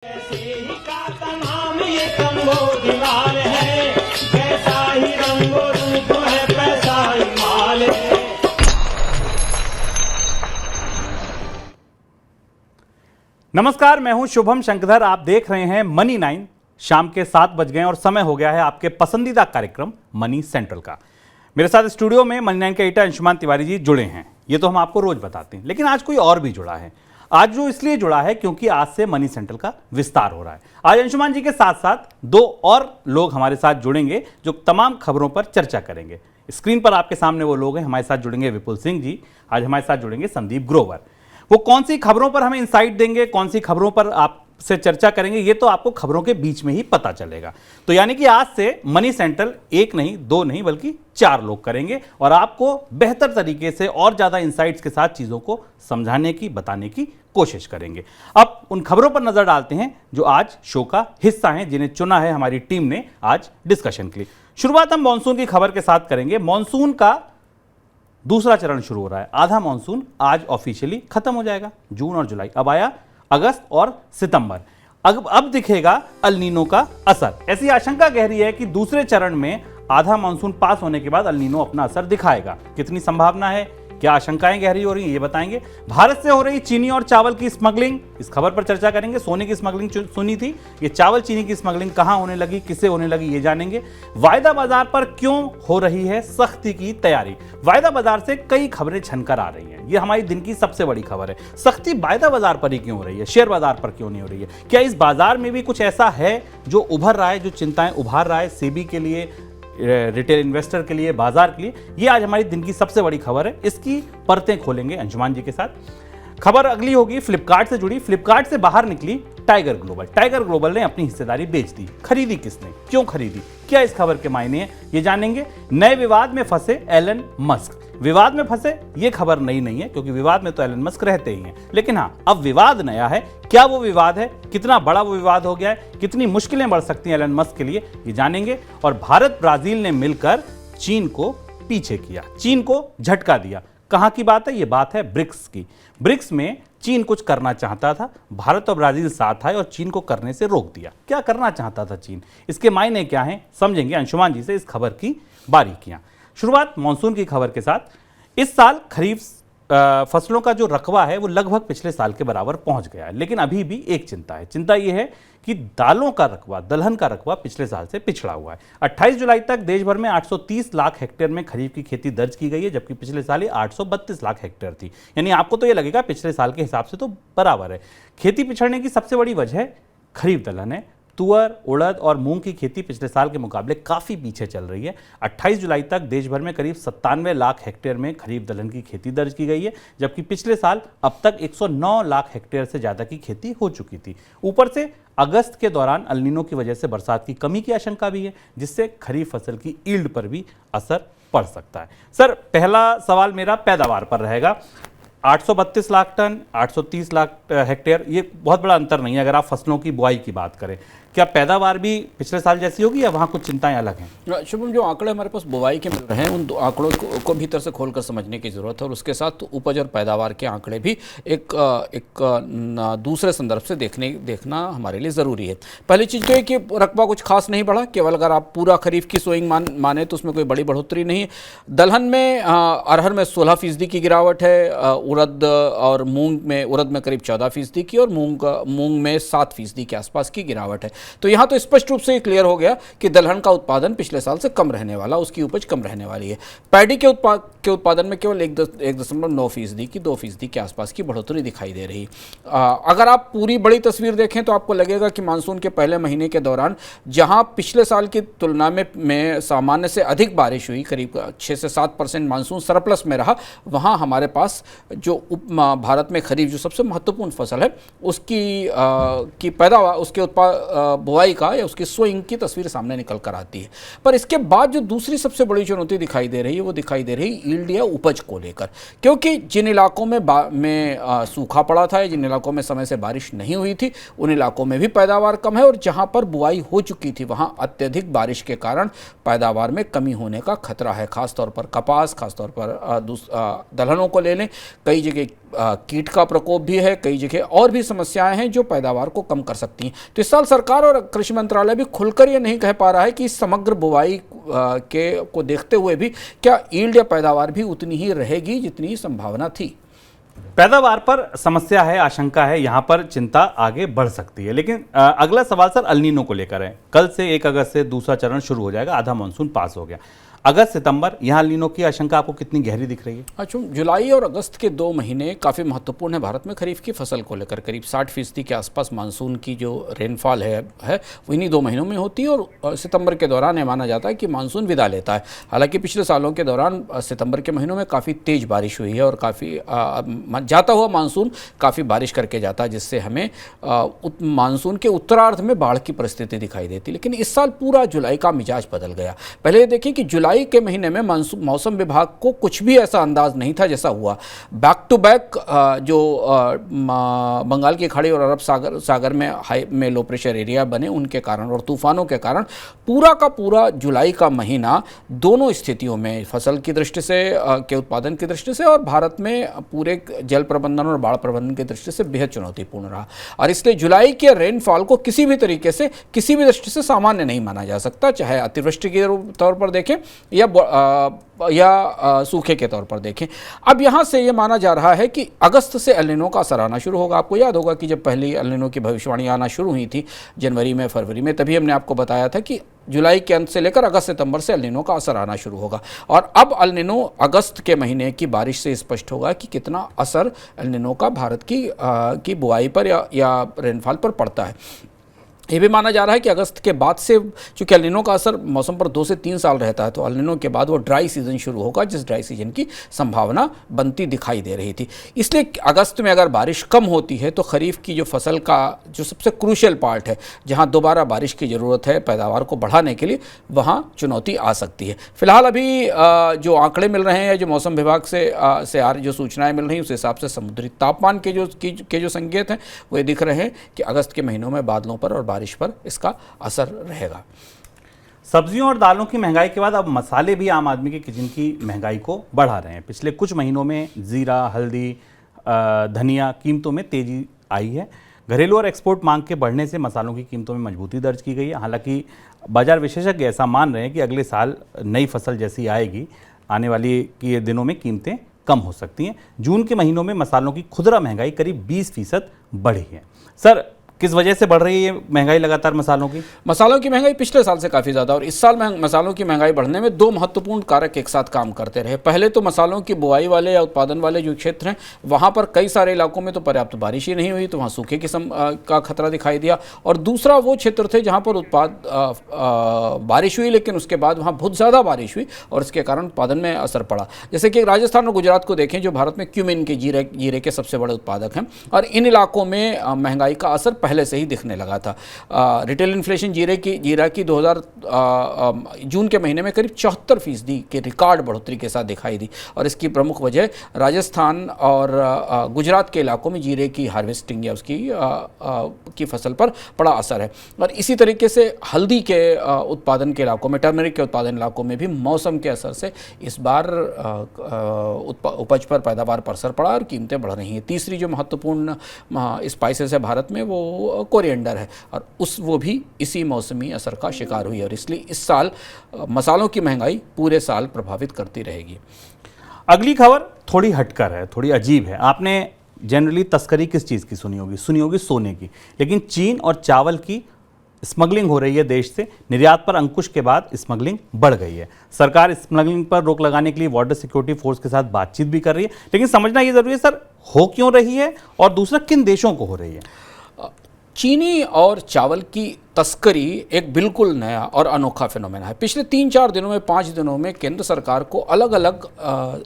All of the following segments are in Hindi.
का नाम ये कंबोधिलाल है, कैसा ही रंगो रूप है पैसा ही माल है। नमस्कार, मैं हूं शुभम शंकरधर। आप देख रहे हैं मनी 9। शाम के 7 बज गए और समय हो गया है आपके पसंदीदा कार्यक्रम मनी सेंट्रल का। मेरे साथ स्टूडियो में मनी 9 के एडिटर अंशुमान तिवारी जी जुड़े हैं। ये तो हम आपको रोज बताते हैं, लेकिन आज कोई और भी जुड़ा है। आज जो इसलिए जुड़ा है क्योंकि आज से मनी सेंट्रल का विस्तार हो रहा है। आज अंशुमान जी के साथ साथ 2 और लोग हमारे साथ जुड़ेंगे जो तमाम खबरों पर चर्चा करेंगे। स्क्रीन पर आपके सामने वो लोग हैं। हमारे साथ जुड़ेंगे विपुल सिंह जी, आज हमारे साथ जुड़ेंगे संदीप ग्रोवर। वो कौन सी खबरों पर हमें इंसाइट देंगे, कौन सी खबरों पर आपसे चर्चा करेंगे, ये तो आपको खबरों के बीच में ही पता चलेगा। तो यानी कि आज से मनी सेंट्रल 1 नहीं 2 नहीं बल्कि 4 लोग करेंगे और आपको बेहतर तरीके से और ज्यादा इंसाइट्स के साथ चीजों को समझाने की, बताने की कोशिश करेंगे। अब उन खबरों पर नजर डालते हैं जो आज शो का हिस्सा हैं, जिन्हें चुना है हमारी टीम ने आज डिस्कशन के लिए। शुरुआत हम मॉनसून की खबर के साथ करेंगे। मॉनसून का दूसरा चरण शुरू हो रहा है। आधा मॉनसून आज ऑफिशियली खत्म हो जाएगा। जून और जुलाई, अब आया अगस्त और सितंबर। अब दिखेगा अल नीनो का असर। ऐसी आशंका गहरी है कि दूसरे चरण में आधा मॉनसून पास होने के बाद अल नीनो अपना असर दिखाएगा। कितनी संभावना है, क्या आशंकाएं गहरी हो रही हैं, ये बताएंगे। भारत से हो रही चीनी और चावल की स्मगलिंग, इस खबर पर चर्चा करेंगे। सोने की स्मगलिंग सुनी थी, ये चावल चीनी की स्मगलिंग कहां होने लगी, किससे होने लगी, ये जानेंगे। वायदा बाजार पर क्यों हो रही है सख्ती की तैयारी। वायदा बाजार से कई खबरें छनकर आ रही हैं, ये हमारी दिन की सबसे बड़ी खबर है। सख्ती वायदा बाजार पर ही क्यों हो रही है, शेयर बाजार पर क्यों नहीं हो रही है। क्या इस बाजार में भी कुछ ऐसा है जो उभर रहा है, जो चिंताएं उभार रहा है सेबी के लिए, रिटेल इन्वेस्टर के लिए, बाजार के लिए। ये आज हमारी दिन की सबसे बड़ी खबर है, इसकी परतें खोलेंगे अंशुमान जी के साथ। खबर अगली होगी फ्लिपकार्ट से जुड़ी। फ्लिपकार्ट से बाहर निकली टाइगर ग्लोबल। टाइगर ग्लोबल ने अपनी हिस्सेदारी बेच दी। खरीदी किसने, क्यों खरीदी, क्या इस खबर के मायने हैं, ये जानेंगे। नए विवाद में फंसे एलन मस्क। विवाद में फंसे ये खबर नई नहीं है, क्योंकि विवाद में तो एलन मस्क रहते ही हैं, लेकिन हाँ, अब विवाद नया है। क्या वो विवाद है, कितना बड़ा वो विवाद हो गया है, कितनी मुश्किलें बढ़ सकती हैं एलन मस्क के लिए, ये जानेंगे। और भारत ब्राजील ने मिलकर चीन को पीछे किया, चीन को झटका दिया। कहां की बात है, ये बात है ब्रिक्स की। ब्रिक्स में चीन कुछ करना चाहता था, भारत और ब्राजील साथ आए और चीन को करने से रोक दिया। क्या करना चाहता था चीन, इसके मायने क्या हैं, समझेंगे अंशुमान जी से इस खबर की बारीकियां। शुरुआत मॉनसून की खबर के साथ। इस साल खरीफ फसलों का जो रकबा है वो लगभग पिछले साल के बराबर पहुंच गया है, लेकिन अभी भी एक चिंता है। चिंता यह है कि दालों का रकबा, दलहन का रकबा पिछले साल से पिछड़ा हुआ है। 28 जुलाई तक देश भर में 830 लाख हेक्टेयर में खरीफ की खेती दर्ज की गई है, जबकि पिछले साल ये 832 लाख हेक्टेयर थी। यानी आपको तो ये लगेगा पिछले साल के हिसाब से तो बराबर है। खेती पिछड़ने की सबसे बड़ी वजह खरीफ दलहन है। तुअर, उड़द और मूंग की खेती पिछले साल के मुकाबले काफ़ी पीछे चल रही है। 28 जुलाई तक देश भर में करीब 97 लाख हेक्टेयर में खरीफ दलहन की खेती दर्ज की गई है, जबकि पिछले साल अब तक 109 लाख हेक्टेयर से ज़्यादा की खेती हो चुकी थी। ऊपर से अगस्त के दौरान अल नीनो की वजह से बरसात की कमी की आशंका भी है, जिससे खरीफ फसल की ईल्ड पर भी असर पड़ सकता है। सर, पहला सवाल मेरा पैदावार पर रहेगा। 832 लाख टन, 830 लाख हेक्टेयर, ये बहुत बड़ा अंतर नहीं है अगर आप फसलों की बुआई की बात करें। क्या पैदावार भी पिछले साल जैसी होगी या वहाँ कुछ चिंताएं अलग हैं? शुभम, जो आंकड़े हमारे पास बुवाई के मिल रहे हैं, उन दो आंकड़ों को भीतर से खोलकर समझने की ज़रूरत है, और उसके साथ उपज और पैदावार के आंकड़े भी एक दूसरे संदर्भ से देखना हमारे लिए ज़रूरी है। पहली चीज़ तो है कि रकबा कुछ खास नहीं बढ़ा, केवल अगर आप पूरा खरीफ की सोइंग माने तो उसमें कोई बड़ी बढ़ोतरी नहीं है। दलहन में, अरहर में 16% की गिरावट है, उड़द और मूंग में, उड़द में करीब 14% की और मूंग में 7% के आसपास की गिरावट है। तो यहाँ तो स्पष्ट रूप से ये क्लियर हो गया कि दलहन का उत्पादन पिछले साल से कम रहने वाला, उसकी उपज कम रहने वाली है। पैडी के उत्पादन में केवल 1.9% की 2% के आसपास की बढ़ोतरी दिखाई दे रही है। अगर आप पूरी बड़ी तस्वीर देखें तो आपको लगेगा कि मानसून के पहले महीने के दौरान जहाँ पिछले साल की तुलना में सामान्य से अधिक बारिश हुई, करीब 6 से 7% मानसून सरप्लस में रहा, वहाँ हमारे पास जो भारत में खरीफ जो सबसे महत्वपूर्ण फसल है उसकी पैदावार, उसके बुआई का या उसकी सोइंग की तस्वीर सामने निकल कर आती है। पर इसके बाद जो दूसरी सबसे बड़ी चुनौती दिखाई दे रही है वो दिखाई दे रही यील्ड या उपज को लेकर, क्योंकि जिन इलाकों में सूखा पड़ा था या जिन इलाकों में समय से बारिश नहीं हुई थी उन इलाकों में भी पैदावार कम है, और जहां पर बुआई हो चुकी थी वहां अत्यधिक बारिश के कारण पैदावार में कमी होने का खतरा है। खासतौर पर कपास, खासतौर पर दलहनों को ले लें, कई जगह कीट का प्रकोप भी है, कई जगह और भी समस्याएं हैं जो पैदावार को कम कर सकती हैं। तो इस साल सरकार और कृषि मंत्रालय भी खुलकर ये नहीं कह पा रहा है कि समग्र बुवाई को देखते हुए भी क्या यील्ड या पैदावार भी उतनी ही रहेगी जितनी संभावना थी। पैदावार पर समस्या है, आशंका है, यहाँ पर चिंता आगे बढ़ सकती है। लेकिन अगला सवाल सर अल नीनो को लेकर है। कल से 1 अगस्त से दूसरा चरण शुरू हो जाएगा, आधा मानसून पास हो गया। अगस्त सितंबर यहाँ अल नीनो की आशंका आपको कितनी गहरी दिख रही है? अच्छा, जुलाई और अगस्त के 2 महीने काफ़ी महत्वपूर्ण है भारत में खरीफ की फसल को लेकर। करीब 60% के आसपास मानसून की जो रेनफॉल है वो इन्हीं 2 महीनों में होती है और सितंबर के दौरान यह माना जाता है कि मानसून विदा लेता है। हालांकि पिछले सालों के दौरान सितंबर के महीनों में काफ़ी तेज़ बारिश हुई है और काफ़ी जाता हुआ मानसून काफ़ी बारिश करके जाता है, जिससे हमें मानसून के उत्तरार्ध में बाढ़ की परिस्थिति दिखाई देती। लेकिन इस साल पूरा जुलाई का मिजाज बदल गया। पहले ये देखें कि जुलाई के महीने में मौसम विभाग को कुछ भी ऐसा अंदाज नहीं था जैसा हुआ। बैक टू बैक जो बंगाल की खाड़ी और अरब सागर में लो प्रेशर एरिया बने उनके कारण और तूफानों के कारण पूरा का पूरा जुलाई का महीना दोनों स्थितियों में, फसल की दृष्टि से के उत्पादन की दृष्टि से और भारत में पूरे जल प्रबंधन और बाढ़ प्रबंधन की दृष्टि से बेहद चुनौतीपूर्ण रहा। और इसलिए जुलाई के रेनफॉल को किसी भी तरीके से, किसी भी दृष्टि से सामान्य नहीं माना जा सकता, चाहे अतिवृष्टि के तौर पर देखें या सूखे के तौर पर देखें। अब यहाँ से ये माना जा रहा है कि अगस्त से एल नीनो का असर आना शुरू होगा। आपको याद होगा कि जब पहली एल नीनो की भविष्यवाणी आना शुरू हुई थी जनवरी में, फरवरी में, तभी हमने आपको बताया था कि जुलाई के अंत से लेकर अगस्त सितंबर से एल नीनो का असर आना शुरू होगा। और अब एल नीनो अगस्त के महीने की बारिश से स्पष्ट होगा कि कितना असर एल नीनो का भारत की बुआई पर या रेनफॉल पर पड़ता है। ये भी माना जा रहा है कि अगस्त के बाद से, चूंकि एल नीनो का असर मौसम पर 2 से 3 साल रहता है, तो एल नीनो के बाद वो ड्राई सीजन शुरू होगा, जिस ड्राई सीजन की संभावना बनती दिखाई दे रही थी। इसलिए अगस्त में अगर बारिश कम होती है तो खरीफ की जो फसल का जो सबसे क्रूशियल पार्ट है, जहां दोबारा बारिश की ज़रूरत है पैदावार को बढ़ाने के लिए, वहां चुनौती आ सकती है। फिलहाल अभी जो आंकड़े मिल रहे हैं, जो मौसम विभाग से जो सूचनाएं मिल रही हैं, उस हिसाब से समुद्री तापमान के जो संकेत हैं वो दिख रहे हैं कि अगस्त के महीनों में बादलों पर और बारिश पर इसका असर रहेगा। सब्जियों और दालों की महंगाई के बाद अब मसाले भी आम आदमी के किचन की महंगाई को बढ़ा रहे हैं। पिछले कुछ महीनों में जीरा, हल्दी, धनिया कीमतों में तेजी आई है। घरेलू और एक्सपोर्ट मांग के बढ़ने से मसालों की कीमतों में मजबूती दर्ज की गई है। हालांकि बाजार विशेषज्ञ ऐसा मान रहे हैं कि अगले साल नई फसल जैसी आएगी, आने वाली के दिनों में कीमतें कम हो सकती हैं। जून के महीनों में मसालों की खुदरा महंगाई करीब 20% बढ़ी है। सर, किस वजह से बढ़ रही है महंगाई लगातार मसालों की महंगाई पिछले साल से काफ़ी ज़्यादा, और इस साल मसालों की महंगाई बढ़ने में 2 महत्वपूर्ण कारक एक साथ काम करते रहे। पहले तो मसालों की बुआई वाले या उत्पादन वाले जो क्षेत्र हैं, वहाँ पर कई सारे इलाकों में तो पर्याप्त बारिश ही नहीं हुई, तो वहाँ सूखे का खतरा दिखाई दिया। और दूसरा वो क्षेत्र थे जहाँ पर बारिश हुई, लेकिन उसके बाद वहाँ बहुत ज़्यादा बारिश हुई और इसके कारण उत्पादन में असर पड़ा। जैसे कि राजस्थान और गुजरात को देखें, जो भारत में क्यूमिन के जीरे के सबसे बड़े उत्पादक हैं, और इन इलाकों में महंगाई का असर पहले से ही दिखने लगा था। रिटेल इन्फ्लेशन जीरा की 2000 जून के महीने में करीब 74% के रिकॉर्ड बढ़ोतरी के साथ दिखाई दी, और इसकी प्रमुख वजह राजस्थान और गुजरात के इलाकों में जीरे की हार्वेस्टिंग या उसकी की फसल पर बड़ा असर है। और इसी तरीके से हल्दी के उत्पादन के इलाकों में, टर्मरिक के उत्पादन इलाकों में भी मौसम के असर से इस बार उपज पर, पैदावार पर असर पड़ा और कीमतें बढ़ रही हैं। तीसरी जो महत्वपूर्ण स्पाइसेस है भारत में, वो कोरिएंडर है, और वो भी इसी मौसमी असर का शिकार हुई है, और इसलिए इस साल मसालों की महंगाई पूरे साल प्रभावित करती रहेगी। अगली खबर थोड़ी हटकर है, थोड़ी अजीब है। आपने जनरली तस्करी किस चीज़ की सुनी होगी सोने की, लेकिन चीन और चावल की स्मगलिंग हो रही है देश से। निर्यात पर अंकुश के बाद स्मगलिंग बढ़ गई है। सरकार स्मगलिंग पर रोक लगाने के लिए बॉर्डर सिक्योरिटी फोर्स के साथ बातचीत भी कर रही है, लेकिन समझना ये जरूरी है सर, हो क्यों रही है और दूसरा किन देशों को हो रही है? चीनी और चावल की तस्करी एक बिल्कुल नया और अनोखा फिनोमेना है। पिछले 3-4 दिनों में, 5 दिनों में केंद्र सरकार को अलग अलग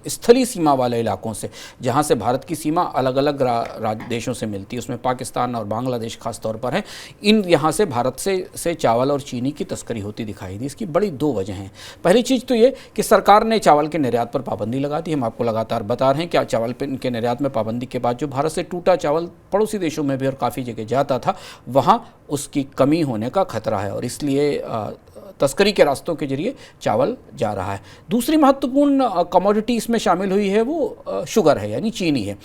स्थलीय सीमा वाले इलाकों से, जहां से भारत की सीमा अलग अलग देशों से मिलती है, उसमें पाकिस्तान और बांग्लादेश खास तौर पर है, यहाँ से भारत से चावल और चीनी की तस्करी होती दिखाई दी। इसकी बड़ी 2 वजह हैं। पहली चीज़ तो ये कि सरकार ने चावल के निर्यात पर पाबंदी लगा दी। हम आपको लगातार बता रहे हैं कि चावल के निर्यात में पाबंदी के बाद जो भारत से टूटा चावल पड़ोसी देशों में भी और काफ़ी जगह जाता था, वहाँ उसकी कमी होने का खतरा है, और इसलिए तस्करी के रास्तों के जरिए चावल जा रहा है। दूसरी महत्वपूर्ण कमोडिटी इसमें शामिल हुई है, वो शुगर है, यानी चीनी है।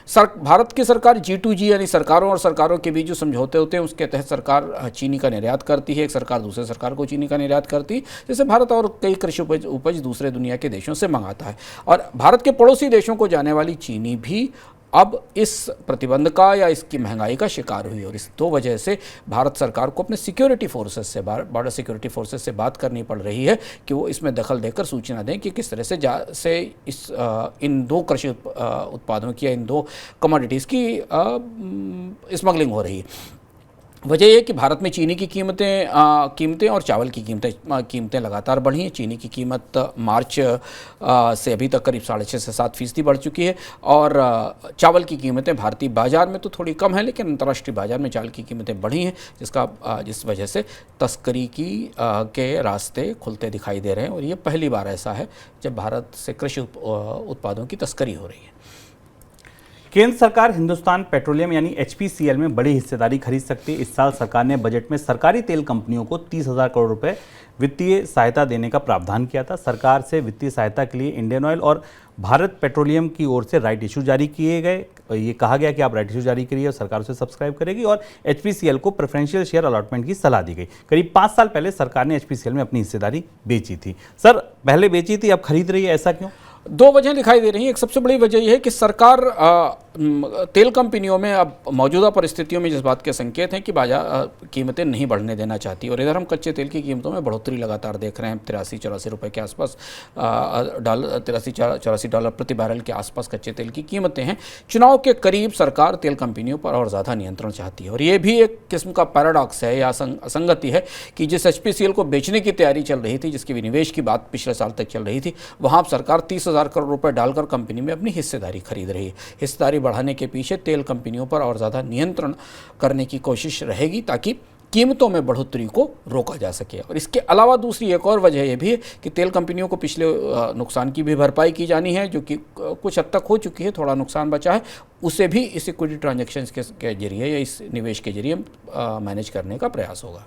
भारत की सरकार G2G यानी सरकारों और सरकारों के बीच जो समझौते होते हैं उसके तहत सरकार चीनी का निर्यात करती है, एक सरकार दूसरे सरकार को चीनी का निर्यात करती है, जैसे भारत और कई कृषि उपज दूसरे दुनिया के देशों से मंगाता है। और भारत के पड़ोसी देशों को जाने वाली चीनी भी अब इस प्रतिबंध का या इसकी महंगाई का शिकार हुई, और इस दो वजह से भारत सरकार को अपने सिक्योरिटी फोर्सेस से, बॉर्डर सिक्योरिटी फोर्सेस से बात करनी पड़ रही है कि वो इसमें दखल देकर सूचना दें कि किस तरह से इन दो कृषि उत्पादों की या इन दो कमोडिटीज़ की स्मगलिंग हो रही है। वजह यह कि भारत में चीनी की कीमतें और चावल की कीमतें लगातार बढ़ी हैं। चीनी की कीमत मार्च से अभी तक करीब 6.5 से 7% बढ़ चुकी है, और चावल की कीमतें भारतीय बाज़ार में तो थोड़ी कम है, लेकिन अंतर्राष्ट्रीय बाज़ार में चावल की कीमतें बढ़ी हैं, जिस वजह से तस्करी के रास्ते खुलते दिखाई दे रहे हैं। और ये पहली बार ऐसा है जब भारत से कृषि उत्पादों की तस्करी हो रही है। केंद्र सरकार हिंदुस्तान पेट्रोलियम यानी HPCL में बड़ी हिस्सेदारी खरीद सकती है। इस साल सरकार ने बजट में सरकारी तेल कंपनियों को 30,000 करोड़ रुपए वित्तीय सहायता देने का प्रावधान किया था। सरकार से वित्तीय सहायता के लिए इंडियन ऑयल और भारत पेट्रोलियम की ओर से राइट इशू जारी किए गए। ये कहा गया कि आप राइट इशू जारी करिए और सरकार उसे सब्सक्राइब करेगी, और HPCL को प्रेफरेंशियल शेयर अलॉटमेंट की सलाह दी गई। करीब 5 साल पहले सरकार ने HPCL में अपनी हिस्सेदारी बेची थी। सर, पहले बेची थी, अब खरीद रही है, ऐसा क्यों? दो वजह दिखाई दे रही हैं। एक सबसे बड़ी वजह यह है कि सरकार तेल कंपनियों में अब मौजूदा परिस्थितियों में जिस बात के संकेत हैं कि बाजार कीमतें नहीं बढ़ने देना चाहती, और इधर हम कच्चे तेल की कीमतों में बढ़ोतरी लगातार देख रहे हैं। 83-84 रुपये के आसपास, $83-84 प्रति बैरल के आसपास कच्चे तेल की कीमतें हैं। चुनाव के करीब सरकार तेल कंपनियों पर और ज़्यादा नियंत्रण चाहती है, और ये भी एक किस्म का पैराडॉक्स है या असंगति है कि जिस HPCL को बेचने की तैयारी चल रही थी, जिसकी विनिवेश की बात पिछले साल तक चल रही थी, वहाँ सरकार 30,000 करोड़ रुपए डालकर कंपनी में अपनी हिस्सेदारी खरीद रही है। हिस्सेदारी बढ़ाने के पीछे तेल कंपनियों पर और ज़्यादा नियंत्रण करने की कोशिश रहेगी ताकि कीमतों में बढ़ोतरी को रोका जा सके। और इसके अलावा दूसरी एक और वजह यह भी है कि तेल कंपनियों को पिछले नुकसान की भी भरपाई की जानी है, जो कि कुछ हद तक हो चुकी है, थोड़ा नुकसान बचा है, उसे भी इस इक्विटी ट्रांजैक्शंस के जरिए या इस निवेश के जरिए मैनेज करने का प्रयास होगा।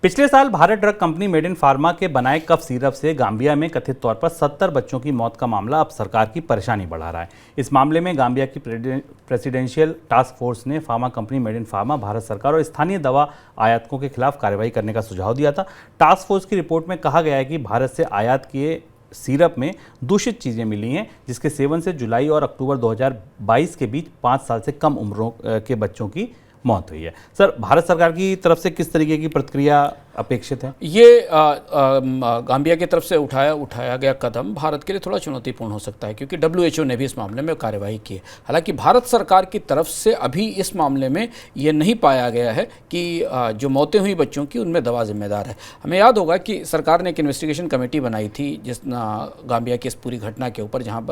पिछले साल Bharat drug company made in pharma के बनाए कफ सिरप से गाम्बिया में कथित तौर पर 70 बच्चों की मौत का मामला अब सरकार की परेशानी बढ़ा रहा है। इस मामले में गाम्बिया की प्रेसिडेंशियल टास्क फोर्स ने pharma company made in pharma, Bharat सरकार और स्थानीय दवा आयातकों के खिलाफ कार्रवाई करने का सुझाव दिया था। टास्क फोर्स की रिपोर्ट में कहा गया है कि भारत से आयात किए सिरप में दूषित चीज़ें मिली हैं, जिसके सेवन से जुलाई और अक्टूबर 2022 के बीच 5 साल से कम उम्रों के बच्चों की मौत हुई है। सर, भारत सरकार की तरफ से किस तरीके की प्रतिक्रिया अपेक्षित है? ये गाम्बिया की तरफ से उठाया गया कदम भारत के लिए थोड़ा चुनौतीपूर्ण हो सकता है, क्योंकि WHO ने भी इस मामले में कार्रवाई की है। हालांकि भारत सरकार की तरफ से अभी इस मामले में ये नहीं पाया गया है कि जो मौतें हुई बच्चों की उनमें दवा जिम्मेदार है। हमें याद होगा कि सरकार ने एक इन्वेस्टिगेशन कमेटी बनाई थी जिस गाम्बिया की इस पूरी घटना के ऊपर, जहाँ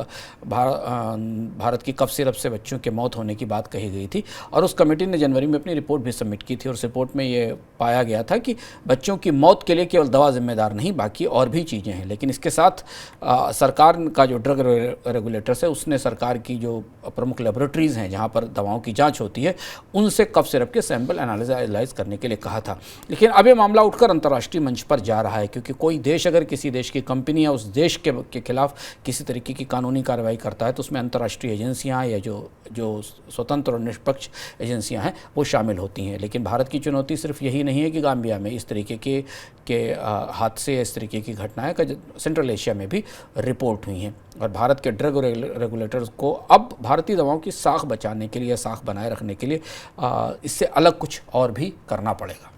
भारत की कफ सिरप से बच्चों के मौत होने की बात कही गई थी, और उस कमेटी ने जनवरी में अपनी रिपोर्ट भी सबमिट की थी। और उस रिपोर्ट में ये पाया गया था कि बच्चों की मौत के लिए केवल दवा जिम्मेदार नहीं, बाकी और भी चीज़ें हैं। लेकिन इसके साथ सरकार का जो ड्रग रेगुलेटर्स है, उसने सरकार की जो प्रमुख लेबोरेटरीज़ हैं जहां पर दवाओं की जांच होती है, उनसे कफ सिरप के सैंपल एनालाइज करने के लिए कहा था। लेकिन अब ये मामला उठकर अंतर्राष्ट्रीय मंच पर जा रहा है, क्योंकि कोई देश अगर किसी देश की कंपनी या उस देश के खिलाफ किसी तरीके की कानूनी कार्रवाई करता है तो उसमें अंतर्राष्ट्रीय एजेंसियाँ या जो स्वतंत्र और निष्पक्ष एजेंसियाँ हैं वो शामिल होती हैं। लेकिन भारत की चुनौती सिर्फ यही नहीं है कि गाम्बिया में इस तरीके के हादसे, इस तरीके की घटनाएं का सेंट्रल एशिया में भी रिपोर्ट हुई हैं, और भारत के ड्रग रेगुलेटर्स को अब भारतीय दवाओं की साख बचाने के लिए या साख बनाए रखने के लिए इससे अलग कुछ और भी करना पड़ेगा।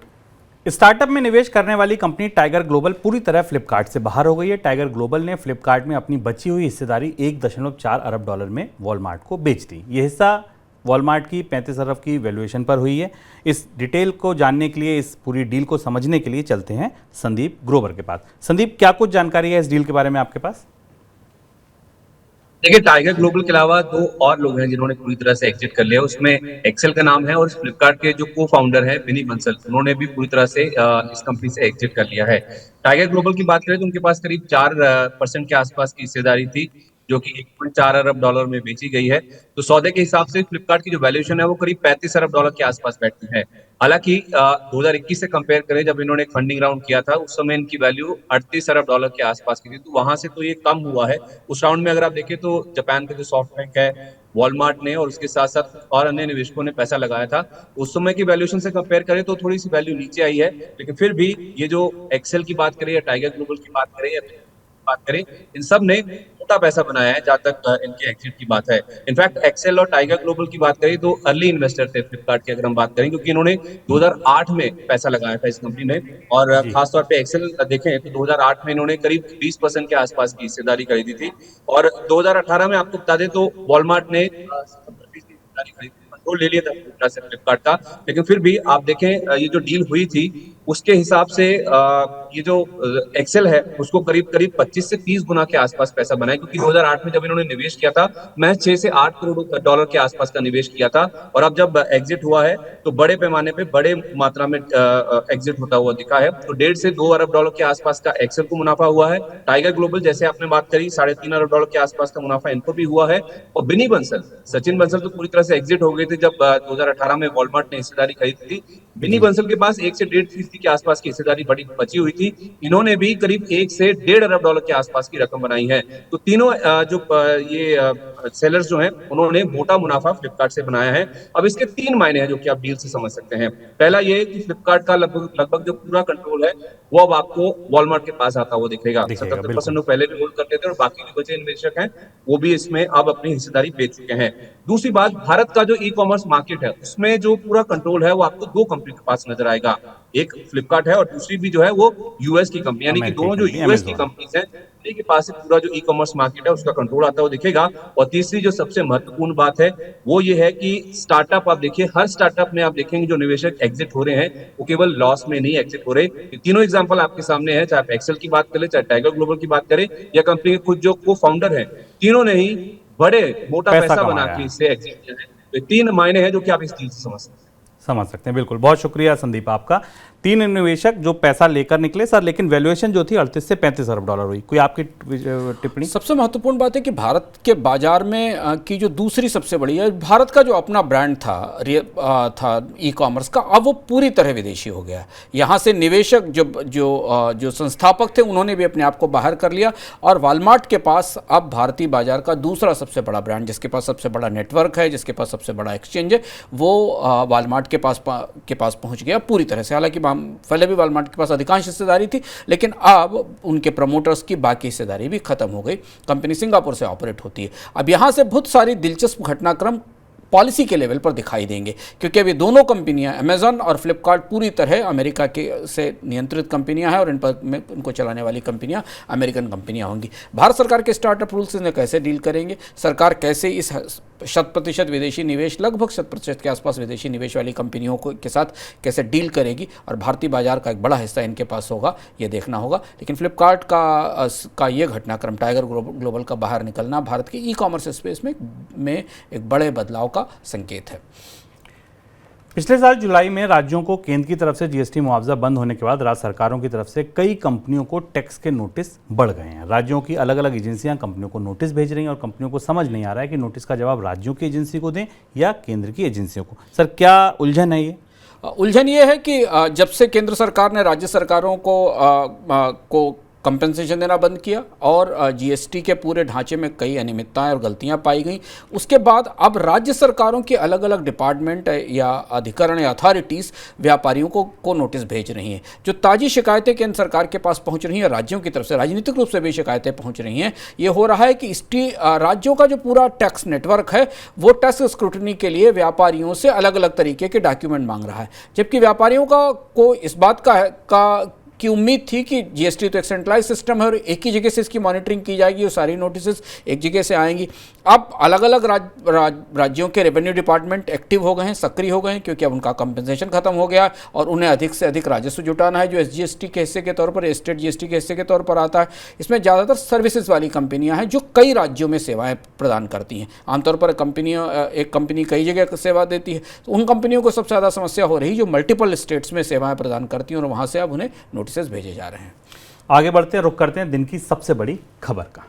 स्टार्टअप में निवेश करने वाली कंपनी टाइगर ग्लोबल पूरी तरह फ्लिपकार्ट से बाहर हो गई है। टाइगर ग्लोबल ने फ्लिपकार्ट में अपनी बची हुई हिस्सेदारी $1.4 अरब में वॉलमार्ट को बेच दी। यह हिस्सा वॉलमार्ट की 35 अरब की वैल्यूएशन पर हुई है। इस डिटेल को जानने के लिए, इस पूरी डील को समझने के लिए चलते हैं संदीप ग्रोवर के पास। संदीप, क्या कुछ जानकारी है इस डील के बारे में आपके पास? देखिए, टाइगर ग्लोबल के अलावा 2 और लोग हैं जिन्होंने पूरी तरह से एग्जिट कर लिया। उसमें एक्सेल का नाम है, और फ्लिपकार्ट के जो को फाउंडर है विनी बंसल, उन्होंने भी पूरी तरह से इस कंपनी से एग्जिट कर लिया है। टाइगर ग्लोबल की बात करें तो उनके पास करीब 4% के आसपास की हिस्सेदारी थी, जो कि $1.4 अरब में बेची गई है। तो सौदे के हिसाब से फ्लिपकार्ट की जो वैल्यूएशन है वो करीब $35 अरब के आसपास बैठती है। हालांकि 2021 से कंपेयर करें, जब इन्होंने एक फंडिंग राउंड किया था, उस समय इनकी वैल्यू $38 अरब के आसपास की थी, तो वहां से तो ये कम हुआ है। उस राउंड में अगर आप देखें तो जापान का जो सॉफ्ट बैंक है वॉलमार्ट ने और उसके साथ साथ और अन्य निवेशकों ने पैसा लगाया था। उस समय की वैल्यूएशन से कंपेयर करें तो थोड़ी सी वैल्यू नीचे आई है, लेकिन फिर भी ये जो एक्सेल की बात करें या टाइगर ग्लोबल की बात करें या बात करें, इन सब ने मोटा पैसा बनाया है जहां तक इनके एग्जिट की बात है। इनफैक्ट एक्सेल और टाइगर ग्लोबल की बात करें तो अर्ली इन्वेस्टर थे फ्लिपकार्ट की, अगर हम बात करें, क्योंकि इन्होंने 2008 में पैसा लगाया था इस कंपनी में। और खासतौर पे एक्सेल देखें तो 2008 में इन्होंने करीब 20% के आसपास की हिस्सेदारी खरीदी थी, और 2018 में आपको बता दें तो वॉलमार्ट ने कंट्रोल ले लिया था फ्लिपकार्ट का। लेकिन फिर भी आप देखें ये जो डील हुई थी उसके हिसाब से ये जो एक्सेल है उसको करीब करीब 25 से 30 गुना के आसपास पैसा बना है, क्योंकि 2008 में जब इन्होंने निवेश किया था महज 6 से 8 करोड़ डॉलर के आसपास का निवेश किया था, और अब जब एग्जिट हुआ है तो बड़े पैमाने पे बड़े मात्रा में एग्जिट होता हुआ दिखा है। तो 1.5 से 2 अरब डॉलर के आसपास का एक्सेल को मुनाफा हुआ है। टाइगर ग्लोबल जैसे आपने बात करी 3.5 अरब डॉलर के आसपास का मुनाफा इनको भी हुआ है। और बिनी बंसल, सचिन बंसल तो पूरी तरह से एग्जिट हो गए थे जब 2018 में वॉलमार्ट ने हिस्सेदारी खरीदी थी। बिनी बंसल के पास 1 से 1.5% के आसपास की हिस्सेदारी बड़ी बची हुई थी। इन्होंने भी करीब 1 से 1.5 अरब डॉलर के आसपास की रकम बनाई है। तो तीनों जो ये सेलर्स जो हैं उन्होंने मोटा मुनाफा फ्लिपकार्ट से बनाया है। अब इसके 3 मायने हैं जो कि आप डील से समझ सकते हैं। पहला ये कि फ्लिपकार्ट का लगभग जो पूरा कंट्रोल है वो अब आपको वॉलमार्ट के पास आता हुआ दिखेगा। 77% पहले भी होल्ड करते थे और बाकी जो बचे इन्वेस्टर हैं वो भी इसमें अब अपनी हिस्सेदारी बेच चुके हैं। दूसरी बात, भारत का जो ई कॉमर्स मार्केट है उसमें जो पूरा कंट्रोल है वो आपको 2 कंपनी के पास नजर आएगा। एक फ्लिपकार्ट है और दूसरी भी जो है वो यूएस की कंपनी, यानी कि दोनों जो यूएस की कंपनीज हैं उन्हीं के पास से पूरा जो ई कॉमर्स मार्केट है उसका कंट्रोल आता हुआ दिखेगा। और तीसरी जो सबसे महत्वपूर्ण बात है वो ये है कि स्टार्टअप, आप देखिए हर स्टार्टअप में आप देखेंगे जो निवेशक एग्जिट हो रहे हैं वो केवल लॉस में नहीं एग्जिट हो रहे। तीनों एग्जांपल आपके सामने है, चाहे आप एक्सेल की बात करें, चाहे टाइगर ग्लोबल की बात करें, या कंपनी के खुद जो को फाउंडर हैं, तीनों ने ही बड़े मोटा पैसा बना के इससे एग्जिट किया है। तो 3 मायने हैं जो कि आप इस डील से समझ सकते हैं। बिल्कुल, बहुत शुक्रिया संदीप आपका। 3 निवेशक जो पैसा लेकर निकले सर, लेकिन वैल्यूएशन जो थी 38 से 35 अरब डॉलर हुई। कोई आपकी टिप्पणी? सबसे महत्वपूर्ण बात है कि भारत के बाजार में की जो दूसरी सबसे बड़ी है, भारत का जो अपना ब्रांड था ई कॉमर्स का, अब वो पूरी तरह विदेशी हो गया। यहाँ से निवेशक जो संस्थापक थे उन्होंने भी अपने आप को बाहर कर लिया, और वॉलमार्ट के पास अब भारतीय बाजार का दूसरा सबसे बड़ा ब्रांड, जिसके पास सबसे बड़ा नेटवर्क है, जिसके पास सबसे बड़ा एक्सचेंज है, वो वॉलमार्ट के पास पहुँच गया पूरी तरह से। हालांकि पहले भी वॉलमार्ट के पास अधिकांश हिस्सेदारी थी, लेकिन अब उनके प्रमोटर्स की बाकी हिस्सेदारी भी खत्म हो गई। कंपनी सिंगापुर से ऑपरेट होती है। अब यहां से बहुत सारी दिलचस्प घटनाक्रम पॉलिसी के लेवल पर दिखाई देंगे, क्योंकि अभी दोनों कंपनियां अमेजॉन और फ्लिपकार्ट पूरी तरह अमेरिका के से नियंत्रित कंपनियां हैं, और इन पर इनको चलाने वाली कंपनियां अमेरिकन कंपनियां होंगी। भारत सरकार के स्टार्टअप रूल्स इन्हें कैसे डील करेंगे, सरकार कैसे इस 100% विदेशी निवेश, लगभग 100% के आसपास विदेशी निवेश वाली कंपनियों के साथ कैसे डील करेगी, और भारतीय बाजार का एक बड़ा हिस्सा इनके पास होगा, ये देखना होगा। लेकिन फ्लिपकार्ट का ये घटनाक्रम, टाइगर ग्लोबल का बाहर निकलना, भारत के ई कॉमर्स स्पेस में एक बड़े बदलाव का संकेत है। पिछले साल जुलाई में राज्यों को केंद्र की तरफ से जीएसटी मुआवजा बंद होने के बाद राज्य सरकारों की तरफ से कई कंपनियों को टैक्स के नोटिस बढ़ गए हैं। राज्यों की अलग अलग एजेंसियां कंपनियों को नोटिस भेज रही हैं, और कंपनियों को समझ नहीं आ रहा है कि नोटिस का जवाब राज्यों की एजेंसी को दें या केंद्र की एजेंसियों को। सर, क्या उलझन है ये? उलझन ये है कि जब से केंद्र सरकार ने राज्य सरकारों को कंपनसेशन देना बंद किया और जीएसटी के पूरे ढांचे में कई अनियमितताएं और गलतियां पाई गई, उसके बाद अब राज्य सरकारों के अलग अलग डिपार्टमेंट या अधिकरण या अथॉरिटीज़ व्यापारियों को नोटिस भेज रही हैं। जो ताज़ी शिकायतें केंद्र सरकार के पास पहुंच रही हैं, राज्यों की तरफ से राजनीतिक रूप से भी शिकायतें पहुंच रही हैं, ये हो रहा है कि राज्यों का जो पूरा टैक्स नेटवर्क है वो टैक्स स्क्रूटनी के लिए व्यापारियों से अलग अलग तरीके के डॉक्यूमेंट मांग रहा है, जबकि व्यापारियों को इस बात की उम्मीद थी कि जीएसटी तो एक सेंट्रलाइज सिस्टम है और एक ही जगह से इसकी मॉनिटरिंग की जाएगी और सारी नोटिस एक जगह से आएंगी। अब अलग अलग राज्यों के रेवेन्यू डिपार्टमेंट एक्टिव हो गए हैं, सक्रिय हो गए हैं, क्योंकि अब उनका कंपनसेशन खत्म हो गया और उन्हें अधिक से अधिक राजस्व जुटाना है, जो एसजीएसटी के हिस्से के तौर पर, स्टेट जीएसटी के हिस्से के तौर पर आता है। इसमें ज़्यादातर सर्विसेज वाली कंपनियां हैं जो कई राज्यों में सेवाएं प्रदान करती हैं। आमतौर पर एक कंपनी कई जगह सेवा देती है, तो उन कंपनियों को सबसे ज़्यादा समस्या हो रही जो मल्टीपल स्टेट्स में सेवाएं प्रदान करती हैं, और वहाँ से अब उन्हें नोटिस भेजे जा रहे हैं। आगे बढ़ते हैं, रुख करते हैं दिन की सबसे बड़ी खबर का।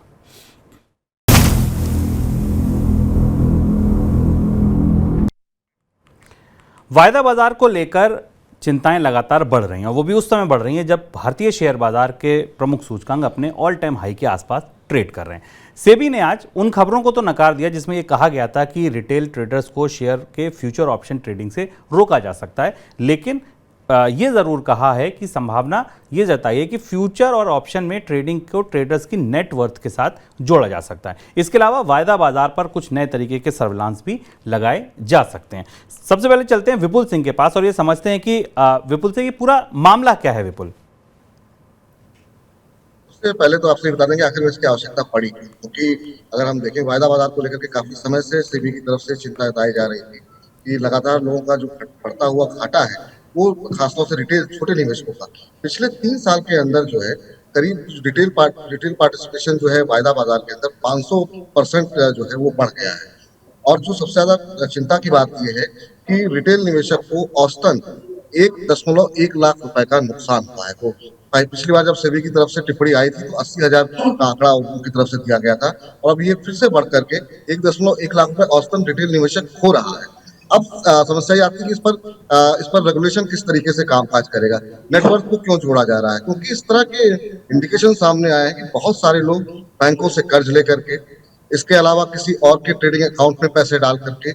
वायदा बाजार को लेकर चिंताएं लगातार बढ़ रही हैं, और वो भी उस समय बढ़ रही हैं जब भारतीय शेयर बाजार के प्रमुख सूचकांक अपने ऑल टाइम हाई के आसपास ट्रेड कर रहे हैं। सेबी ने आज उन खबरों को तो नकार दिया जिसमें यह कहा गया था कि रिटेल ट्रेडर्स को शेयर के फ्यूचर ऑप्शन ट्रेडिंग से रोका जा सकता है, लेकिन ये ज़रूर कहा है कि संभावना ये जताई है कि फ्यूचर और ऑप्शन में ट्रेडिंग को ट्रेडर्स की नेटवर्थ के साथ जोड़ा जा सकता है। इसके अलावा वायदा बाजार पर कुछ नए तरीके के सर्विलांस भी लगाए जा सकते हैं। सबसे पहले चलते हैं विपुल सिंह के पास और ये समझते हैं कि विपुल सिंह, ये पूरा मामला क्या है। विपुल, उससे पहले तो आपसे बता दें कि आखिर में इसकी आवश्यकता पड़ी, क्योंकि अगर हम देखें वायदा बाजार को लेकर के काफी समय से सेबी की तरफ से चिंता जताई जा रही थी कि लगातार लोगों का जो बढ़ता हुआ घाटा है वो खासतौर से रिटेल छोटे निवेशकों का पिछले 3 साल के अंदर जो है करीब रिटेल पार्टिसिपेशन जो है वायदा बाजार के अंदर 500% जो है वो बढ़ गया है। और जो सबसे ज्यादा चिंता की बात यह है कि रिटेल निवेशक को औसतन 1.1 लाख रुपए का नुकसान हुआ है। वो पिछली बार जब सेबी की तरफ से टिप्पणी आई थी तो 80,000 का आंकड़ा उनकी तरफ से दिया गया था और अब ये फिर से बढ़ करके 1.1 लाख रुपए औसतन रिटेल निवेशक खो रहा है। अब समस्या ये आती है कि इस पर रेगुलेशन किस तरीके से कामकाज करेगा, नेटवर्क को क्यों जोड़ा जा रहा है, क्योंकि इस तरह के इंडिकेशन सामने आए हैं कि बहुत सारे लोग बैंकों से कर्ज लेकर के, इसके अलावा किसी और के ट्रेडिंग अकाउंट में पैसे डाल करके,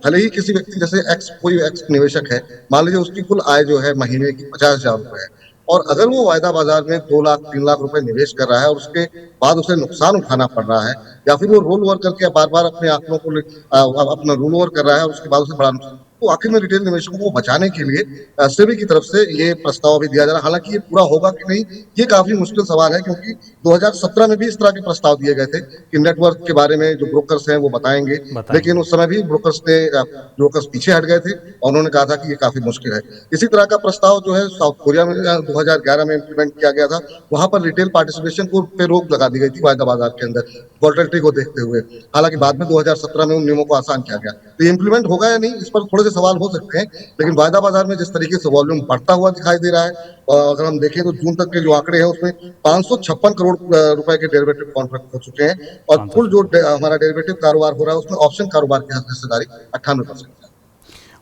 भले ही किसी व्यक्ति जैसे कोई एक्स निवेशक है, मान लीजिए उसकी कुल आय जो है महीने की 50,000 रुपए है और अगर वो वायदा बाजार में 2 लाख 3 लाख रुपए निवेश कर रहा है और उसके बाद उसे नुकसान उठाना पड़ रहा है या फिर वो रोल ओवर करके बार बार अपने आंकड़ों को अपना रोल ओवर कर रहा है और उसके बाद उसे बड़ा नुकसान, तो आखिर में रिटेल निवेशकों को बचाने के लिए सेबी की तरफ से ये प्रस्ताव भी दिया जा रहा है। हालांकि ये पूरा होगा कि नहीं ये काफी मुश्किल सवाल है, क्योंकि 2017 में भी इस तरह के प्रस्ताव दिए गए थे कि नेटवर्क के बारे में जो ब्रोकर्स हैं वो बताएंगे, लेकिन उस समय भी ब्रोकर्स पीछे हट गए थे और उन्होंने कहा था कि ये काफी मुश्किल है। इसी तरह का प्रस्ताव जो है साउथ कोरिया में 2011 में इम्प्लीमेंट किया गया था, वहां पर रिटेल पार्टिसिपेशन को पे रोक लगा दी गई थी वायदा बाजार के अंदर वॉलेटिलिटी को देखते हुए। हालांकि बाद में 2017 में उन नियमों को आसान किया गया, तो ये इम्प्लीमेंट होगा या नहीं इस पर थोड़े से सवाल हो सकते हैं, लेकिन वायदा बाजार में जिस तरीके से वॉल्यूम बढ़ता हुआ दिखाई दे रहा है, अगर हम देखें तो जून तक के जो आंकड़े हैं उसमें 556 करोड़ रुपए के डेरिवेटिव कॉन्ट्रैक्ट हो चुके हैं और कुल जो हमारा डेरिवेटिव कारोबार हो रहा है उसमें ऑप्शन कारोबार की हिस्सेदारी 98% है।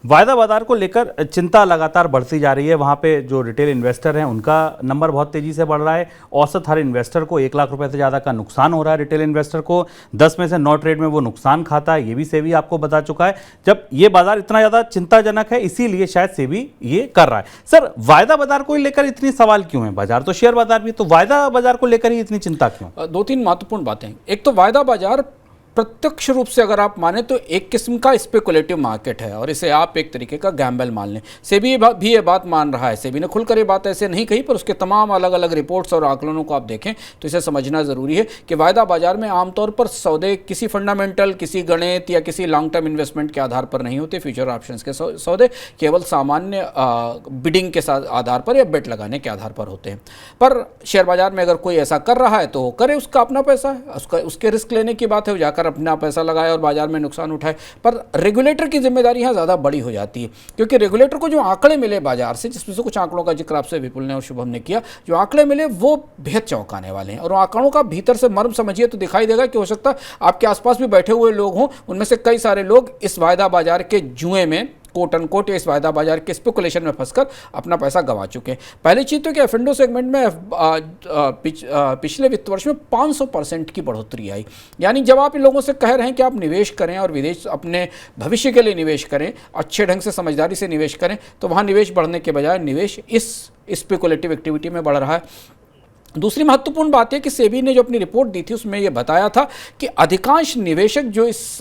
वायदा बाजार को लेकर चिंता लगातार बढ़ती जा रही है। वहाँ पे जो रिटेल इन्वेस्टर हैं उनका नंबर बहुत तेज़ी से बढ़ रहा है। औसत हर इन्वेस्टर को 1 लाख रुपए से ज़्यादा का नुकसान हो रहा है। रिटेल इन्वेस्टर को 10 में से 9 ट्रेड में वो नुकसान खाता है, ये भी सेबी आपको बता चुका है। जब ये बाजार इतना ज़्यादा चिंताजनक है इसीलिए शायद सेबी ये कर रहा है। सर, वायदा बाजार को लेकर इतनी सवाल क्यों है? बाजार तो शेयर बाजार भी, तो वायदा बाजार को लेकर ही इतनी चिंता क्यों? 2-3 महत्वपूर्ण बातें। एक तो वायदा बाजार प्रत्यक्ष रूप से अगर आप माने तो एक किस्म का स्पेकुलेटिव मार्केट है और इसे आप एक तरीके का गैम्बल मान लें। सेबी भी ये बात मान रहा है। सेबी ने खुलकर ये बात ऐसे नहीं कही, पर उसके तमाम अलग अलग रिपोर्ट्स और आकलनों को आप देखें तो इसे समझना ज़रूरी है कि वायदा बाजार में आमतौर पर सौदे किसी फंडामेंटल, किसी गणित या किसी लॉन्ग टर्म इन्वेस्टमेंट के आधार पर नहीं होते। फ्यूचर ऑप्शंस के सौदे केवल सामान्य बिडिंग के साथ आधार पर या बेट लगाने के आधार पर होते हैं। पर शेयर बाजार में अगर कोई ऐसा कर रहा है तो करे, उसका अपना पैसा है, उसके रिस्क लेने की बात है, जाकर अपना पैसा लगाए और बाजार में नुकसान उठाए। पर रेगुलेटर की जिम्मेदारी यहाँ ज़्यादा बड़ी हो जाती है, क्योंकि रेगुलेटर को जो आंकड़े मिले बाजार से, जिसमें से कुछ आंकड़ों का जिक्र आपसे विपुल ने और शुभम ने किया, जो आंकड़े मिले वो बेहद चौंकाने वाले हैं। और आंकड़ों का भीतर से मर्म समझिए तो दिखाई देगा कि हो सकता है आपके आसपास भी बैठे हुए लोग हों, उनमें से कई सारे लोग इस वायदा बाजार के जुए में, कोट अन कोट, इस वायदा बाजार के स्पेकुलेशन में फंसकर अपना पैसा गंवा चुके हैं। पहली चीज़ तो कि एफ एंड ओ सेगमेंट में पिछले वित्त वर्ष में 500% की बढ़ोतरी आई। यानी जब आप इन लोगों से कह रहे हैं कि आप निवेश करें और विदेश अपने भविष्य के लिए निवेश करें, अच्छे ढंग से समझदारी से निवेश करें, तो वहाँ निवेश बढ़ने के बजाय निवेश इस स्पेकुलेटिव एक्टिविटी में बढ़ रहा है। दूसरी महत्वपूर्ण बात है कि सेबी ने जो अपनी रिपोर्ट दी थी उसमें यह बताया था कि अधिकांश निवेशक जो इस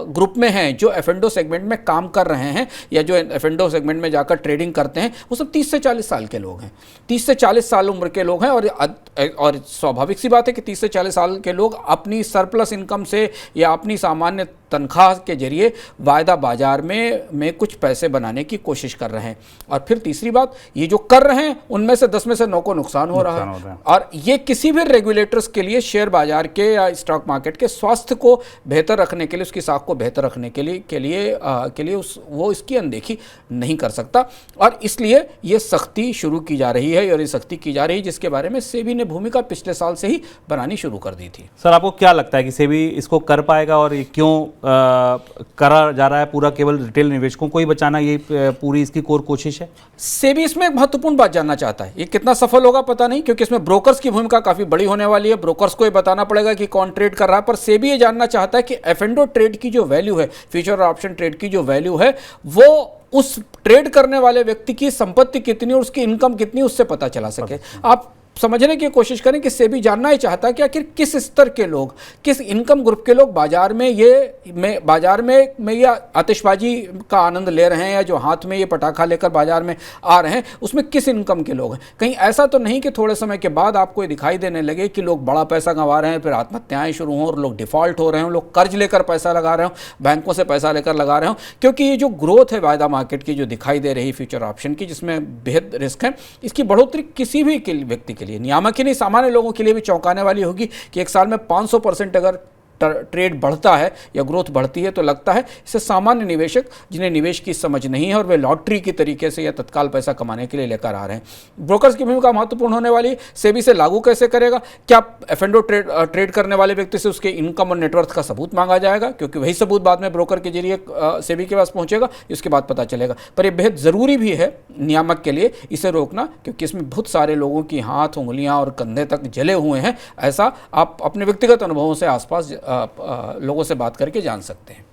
ग्रुप में हैं, जो एफ एंड ओ सेगमेंट में काम कर रहे हैं या जो एफ एंड ओ सेगमेंट में जाकर ट्रेडिंग करते हैं, वो सब 30 से 40 साल के लोग हैं। 30 से 40 साल उम्र के लोग हैं और स्वाभाविक सी बात है कि 30 से 40 साल के लोग अपनी सरप्लस इनकम से या अपनी सामान्य तनख्वाह के जरिए वायदा बाजार में कुछ पैसे बनाने की कोशिश कर रहे हैं। और फिर तीसरी बात, ये जो कर रहे हैं उनमें से 10 में से 9 को नुकसान हो रहा है। और ये किसी भी रेगुलेटर्स के लिए शेयर बाजार के या स्टॉक मार्केट के स्वास्थ्य को बेहतर रखने के लिए, उसकी साख को बेहतर रखने के लिए वो इसकी अनदेखी नहीं कर सकता। और इसलिए ये सख्ती शुरू की जा रही है और ये सख्ती की जा रही है जिसके बारे में सेबी ने भूमिका पिछले साल से ही बनानी शुरू कर दी थी। सर, आपको क्या लगता है कि सेबी इसको कर पाएगा और ये क्यों करा जा रहा है? पूरा केवल रिटेल निवेशकों को ही बचाना ये पूरी इसकी कोर कोशिश है? सेबी इसमें एक महत्वपूर्ण बात जानना चाहता है। ये कितना सफल होगा पता नहीं, क्योंकि इसमें ब्रोकर्स की भूमिका काफ़ी बड़ी होने वाली है। ब्रोकर्स को ये बताना पड़ेगा कि कौन ट्रेड कर रहा है, पर सेबी ये जानना चाहता है कि एफ&ओ ट्रेड की जो वैल्यू है, फ्यूचर और ऑप्शन ट्रेड की जो वैल्यू है, वो उस ट्रेड करने वाले व्यक्ति की संपत्ति कितनी और उसकी इनकम कितनी, उससे पता चला सके। आप समझने की कोशिश करें कि सेबी जानना ही चाहता है कि आखिर किस स्तर के लोग, किस इनकम ग्रुप के लोग बाजार में ये आतिशबाजी का आनंद ले रहे हैं, या जो हाथ में ये पटाखा लेकर बाजार में आ रहे हैं, उसमें किस इनकम के लोग हैं। कहीं ऐसा तो नहीं कि थोड़े समय के बाद आपको ये दिखाई देने लगे कि लोग बड़ा पैसा कमा रहे हैं, फिर आत्महत्याएं शुरू हों और लोग डिफॉल्ट हो रहे हों, लोग कर्ज लेकर पैसा लगा रहे हों, बैंकों से पैसा लेकर लगा रहे हों। क्योंकि ये जो ग्रोथ है वायदा मार्केट की जो दिखाई दे रही फ्यूचर ऑप्शन की, जिसमें बेहद रिस्क है, इसकी बढ़ोतरी किसी भी व्यक्ति के लिए, नियामक ही नहीं सामान्य लोगों के लिए भी चौंकाने वाली होगी कि एक साल में 500% अगर ट्रेड बढ़ता है या ग्रोथ बढ़ती है, तो लगता है इससे सामान्य निवेशक, जिन्हें निवेश की समझ नहीं है और वे लॉटरी की तरीके से या तत्काल पैसा कमाने के लिए लेकर आ रहे हैं। ब्रोकर्स की भूमिका महत्वपूर्ण होने वाली है। सेबी से लागू कैसे करेगा? क्या एफ&ओ ट्रेड करने वाले व्यक्ति से उसके इनकम और नेटवर्थ का सबूत मांगा जाएगा? क्योंकि वही सबूत बाद में ब्रोकर के जरिए सेबी के पास पहुंचेगा, इसके बाद पता चलेगा। पर यह बेहद ज़रूरी भी है नियामक के लिए इसे रोकना, क्योंकि इसमें बहुत सारे लोगों की हाथ, उंगलियां और कंधे तक जले हुए हैं। ऐसा आप अपने व्यक्तिगत अनुभवों से आसपास लोगों से बात करके जान सकते हैं।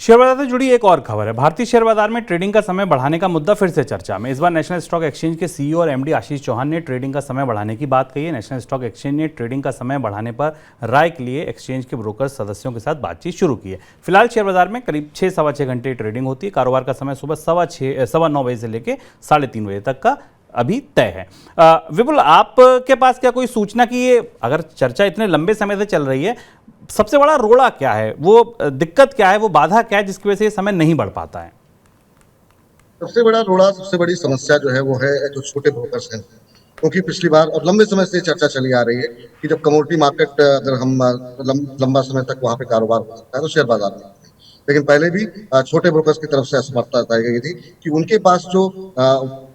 शेयर बाजार से जुड़ी एक और खबर है। भारतीय शेयर बाजार में ट्रेडिंग का समय बढ़ाने का मुद्दा फिर से चर्चा में। इस बार नेशनल स्टॉक एक्सचेंज के सीईओ और एमडी आशीष चौहान ने ट्रेडिंग का समय बढ़ाने की बात कही है। नेशनल स्टॉक एक्सचेंज ने ट्रेडिंग का समय बढ़ाने पर राय के लिए एक्सचेंज के ब्रोकर सदस्यों के साथ बातचीत शुरू की है। फिलहाल शेयर बाजार में करीब 6-6.25 घंटे ट्रेडिंग होती है। कारोबार का समय सुबह 9:15 बजे से लेकर 3:30 बजे तक का अभी तय है। विपुल, आपके पास क्या कोई सूचना की ये अगर चर्चा इतने लंबे समय से चल रही है, सबसे बड़ा रोड़ा क्या है, वो दिक्कत क्या है, वो बाधा क्या है जिसकी वजह से ये समय नहीं बढ़ पाता है? सबसे बड़ा रोड़ा, सबसे बड़ी समस्या जो है वो है जो छोटे ब्रोकर्स हैं। क्योंकि पिछली बार और लंबे समय से चर्चा चली आ रही है कि जब कमोडिटी मार्केट अगर हम लंबा समय तक वहां पे कारोबार हो सकता है तो शेयर बाजार में, लेकिन पहले भी छोटे ब्रोकर्स की तरफ से असमर्थता बताई गई थी कि उनके पास जो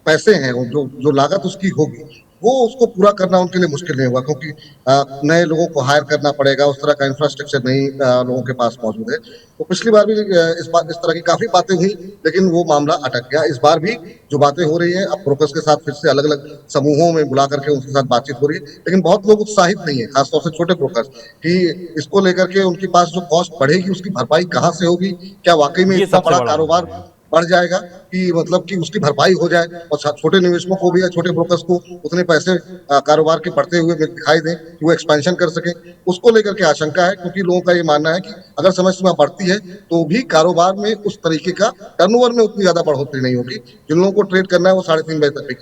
पैसे हैं, जो लागत उसकी होगी, वो उसको पूरा करना उनके लिए मुश्किल नहीं होगा, क्योंकि नए लोगों को हायर करना पड़ेगा, उस तरह का इंफ्रास्ट्रक्चर नहीं लोगों के पास मौजूद है। तो पिछली बार भी इस तरह की काफी बातें हुई, लेकिन वो मामला अटक गया। इस बार भी जो बातें हो रही हैं, अब ब्रोकर्स के साथ फिर से अलग अलग समूहों में बुला करके उनके साथ बातचीत हो रही है, लेकिन बहुत लोग उत्साहित नहीं है, खासतौर से छोटे ब्रोकर्स, कि इसको लेकर के उनके पास जो कॉस्ट बढ़ेगी उसकी भरपाई कहाँ से होगी, क्या वाकई में इतना बड़ा कारोबार बढ़ जाएगा कि मतलब कि उसकी भरपाई हो जाए और छोटे निवेशकों को भी या छोटे ब्रोकर्स को उतने पैसे कारोबार के बढ़ते हुए दिखाई दें कि वो एक्सपेंशन कर सके, उसको लेकर के आशंका है। क्योंकि लोगों का ये मानना है कि अगर समय सीमा बढ़ती है तो भी कारोबार में उस तरीके का टर्नओवर में उतनी ज्यादा बढ़ोतरी नहीं होगी। जिन लोगों को ट्रेड करना है वो 3:30 बजे तक भी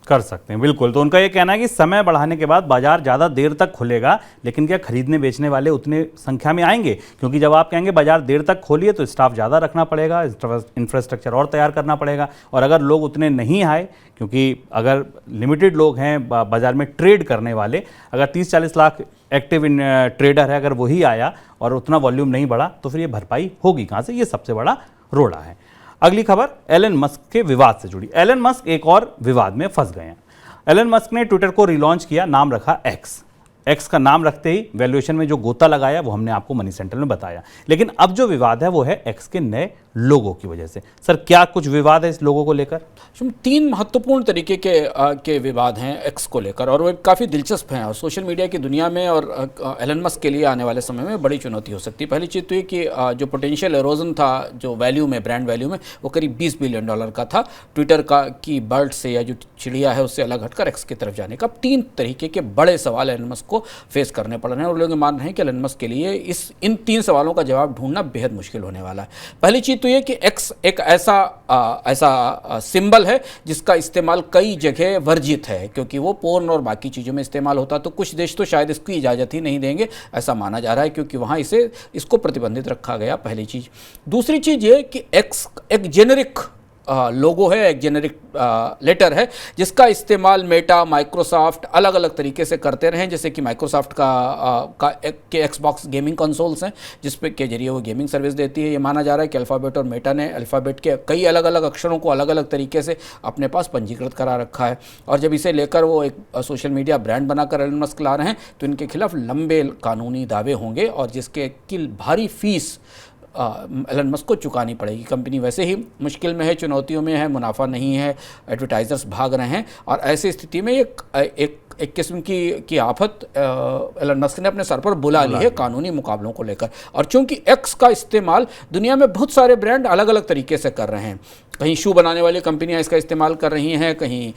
कर सकते हैं। बिल्कुल, तो उनका ये कहना है कि समय बढ़ाने के बाद बाजार ज़्यादा देर तक खुलेगा, लेकिन क्या खरीदने बेचने वाले उतने संख्या में आएंगे? क्योंकि जब आप कहेंगे बाजार देर तक खोलिए तो स्टाफ ज़्यादा रखना पड़ेगा, इंफ्रास्ट्रक्चर और तैयार करना पड़ेगा, और अगर लोग उतने नहीं आए, क्योंकि अगर लिमिटेड लोग हैं बाजार में ट्रेड करने वाले, अगर 30-40 लाख एक्टिव ट्रेडर है, अगर वही आया और उतना वॉल्यूम नहीं बढ़ा तो फिर ये भरपाई होगी कहाँ से? ये सबसे बड़ा रोड़ा है। अगली खबर एलन मस्क के विवाद से जुड़ी। एलन मस्क एक और विवाद में फंस गए हैं। एलन मस्क ने ट्विटर को रिलॉन्च किया, नाम रखा एक्स। एक्स का नाम रखते ही वैल्यूएशन में जो गोता लगाया वो हमने आपको मनी सेंट्रल में बताया। लेकिन अब जो विवाद है वो है एक्स के नए लोगों की वजह से। सर, क्या कुछ विवाद है इस लोगों को लेकर? 3 महत्वपूर्ण तरीके के विवाद हैं एक्स को लेकर, और वो काफ़ी दिलचस्प हैं और सोशल मीडिया की दुनिया में और एलन मस्क के लिए आने वाले समय में बड़ी चुनौती हो सकती है। पहली चीज़ तो ये कि जो पोटेंशियल एरोजन था जो वैल्यू में, ब्रांड वैल्यू में, वो करीब $20 बिलियन का था। ट्विटर की बर्ड से या जो चिड़िया है उससे अलग हटकर एक्स की तरफ जाने का 3 तरीके के बड़े सवाल एलन मस्क को फेस करने पड़ रहे हैं, और लोग मान रहे हैं कि एलन मस्क के लिए इन 3 सवालों का जवाब ढूंढना बेहद मुश्किल होने वाला है। पहली चीज़ तो ये कि एक्स एक ऐसा सिंबल है जिसका इस्तेमाल कई जगह वर्जित है, क्योंकि वो पोर्न और बाकी चीज़ों में इस्तेमाल होता, तो कुछ देश तो शायद इसकी इजाज़त ही नहीं देंगे, ऐसा माना जा रहा है, क्योंकि वहाँ इसको प्रतिबंधित रखा गया। पहली चीज़। दूसरी चीज़ ये कि एक्स एक जेनेरिक लोगो है, एक जेनेरिक लेटर है, जिसका इस्तेमाल मेटा, माइक्रोसॉफ्ट अलग अलग तरीके से करते रहे। जैसे कि माइक्रोसॉफ्ट के एक्सबॉक्स गेमिंग कंसोल्स हैं जिसपे के जरिए वो गेमिंग सर्विस देती है। ये माना जा रहा है कि अल्फ़ाबेट और मेटा ने अल्फ़ाबेट के कई अलग अलग अक्षरों को अलग अलग तरीके से अपने पास पंजीकृत करा रखा है, और जब इसे लेकर वो एक सोशल मीडिया ब्रांड बनाकर एलन मस्क ला रहे हैं तो इनके खिलाफ लंबे कानूनी दावे होंगे, और जिसके की भारी फीस एलन मस्क को चुकानी पड़ेगी। कंपनी वैसे ही मुश्किल में है, चुनौतियों में है, मुनाफा नहीं है, एडवर्टाइजर्स भाग रहे हैं और ऐसी स्थिति में एक किस्म की आफत एलन मस्क ने अपने सर पर बुला ली है कानूनी मुकाबलों को लेकर। और चूंकि एक्स का इस्तेमाल दुनिया में बहुत सारे ब्रांड अलग अलग तरीके से कर रहे हैं, कहीं शू बनाने वाली कंपनियां इसका इस्तेमाल कर रही हैं, कहीं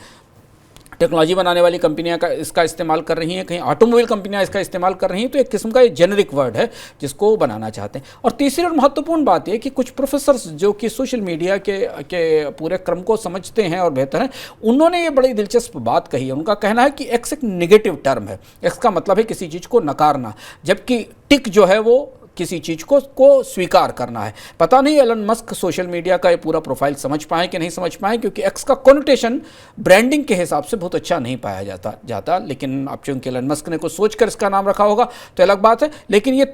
टेक्नोलॉजी बनाने वाली कंपनियां इसका इस्तेमाल कर रही हैं, कहीं ऑटोमोबाइल कंपनियां इसका इस्तेमाल कर रही हैं, तो एक किस्म का ये जेनरिक वर्ड है जिसको बनाना चाहते हैं। और तीसरी और महत्वपूर्ण बात यह कि कुछ प्रोफेसर्स जो कि सोशल मीडिया के पूरे क्रम को समझते हैं और बेहतर हैं, उन्होंने ये बड़ी दिलचस्प बात कही है। उनका कहना है कि एक्स एक नेगेटिव टर्म है। एक्स का मतलब है किसी चीज़ को नकारना, जबकि टिक जो है वो किसी चीज़ को स्वीकार करना है। पता नहीं एलन मस्क सोशल मीडिया का ये पूरा प्रोफाइल समझ पाए कि नहीं समझ पाए, क्योंकि एक्स का कॉनोटेशन ब्रांडिंग के हिसाब से बहुत अच्छा नहीं पाया जाता। लेकिन अब चूंकि एलन मस्क ने कुछ सोचकर इसका नाम रखा होगा तो अलग बात है। लेकिन ये